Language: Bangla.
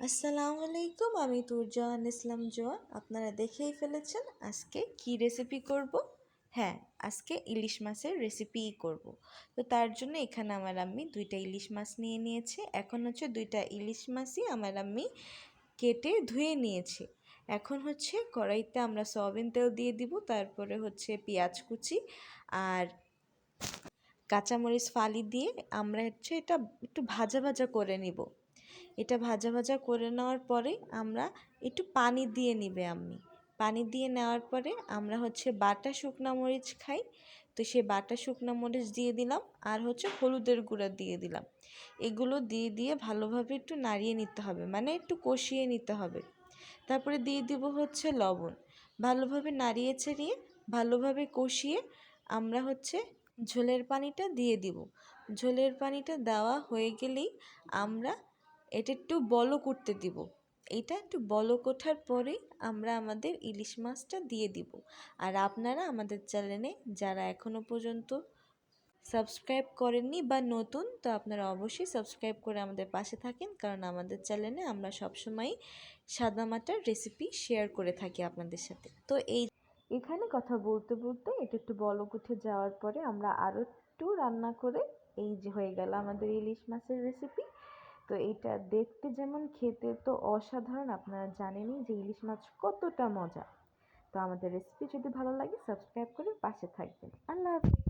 আসসালামু আলাইকুম, আমি তুরজাহান ইসলাম জোয়া। আপনারা দেখেই ফেলেছেন আজকে কি রেসিপি করব। হ্যাঁ, আজকে ইলিশ মাছের রেসিপিই করব। তো তার জন্য এখানে আমার আম্মি 2টা ইলিশ মাছ নিয়ে নিয়েছে। এখন হচ্ছে 2টা ইলিশ মাছই আমার আম্মি কেটে ধুয়ে নিয়েছে। এখন হচ্ছে কড়াইতে আমরা সয়াবিন তেল দিয়ে দিব, তারপরে হচ্ছে পেঁয়াজ কুচি আর কাঁচামরিচ ফালি দিয়ে আমরা হচ্ছে এটা একটু ভাজা ভাজা করে নিব। এটা ভাজা ভাজা করে নেওয়ার পরে আমরা একটু পানি দিয়ে নিবে আম্মি। পানি দিয়ে নেওয়ার পরে আমরা হচ্ছে বাটা শুকনা মরিচ খাই, তো সে বাটা শুকনা মরিচ দিয়ে দিলাম আর হচ্ছে হলুদের গুঁড়া দিয়ে দিলাম। এগুলো দিয়ে দিয়ে ভালোভাবে একটু নাড়িয়ে নিতে হবে, মানে একটু কষিয়ে নিতে হবে। তারপরে দিয়ে দিব হচ্ছে লবণ। ভালোভাবে নাড়িয়ে ছাড়িয়ে ভালোভাবে কষিয়ে আমরা হচ্ছে ঝোলের পানিটা দিয়ে দিব। ঝোলের পানিটা দেওয়া হয়ে গেলেই আমরা এটা একটু বলক উঠতে দিব। এটা একটু বলক ওঠার পরেই আমরা আমাদের ইলিশ মাছটা দিয়ে দিব। আর আপনারা আমাদের চ্যানেলে যারা এখনও পর্যন্ত সাবস্ক্রাইব করেননি বা নতুন, তো আপনারা অবশ্যই সাবস্ক্রাইব করে আমাদের পাশে থাকেন, কারণ আমাদের চ্যানেলে আমরা সবসময় সাদামাটার রেসিপি শেয়ার করে থাকি আপনাদের সাথে। তো এখানে কথা বলতে বলতে এটা একটু বলক উঠে যাওয়ার পরে আমরা আরও একটু রান্না করে এই যে হয়ে গেল আমাদের ইলিশ মাছের রেসিপি। তো এইটা দেখতে যেমন, খেতে তো অসাধারণ। আপনারা জানেনই যে ইলিশ মাছ কতটা মজা। তো আমাদের রেসিপি যদি ভালো লাগে সাবস্ক্রাইব করে পাশে থাকবেন। আল্লাহ হাফেজ।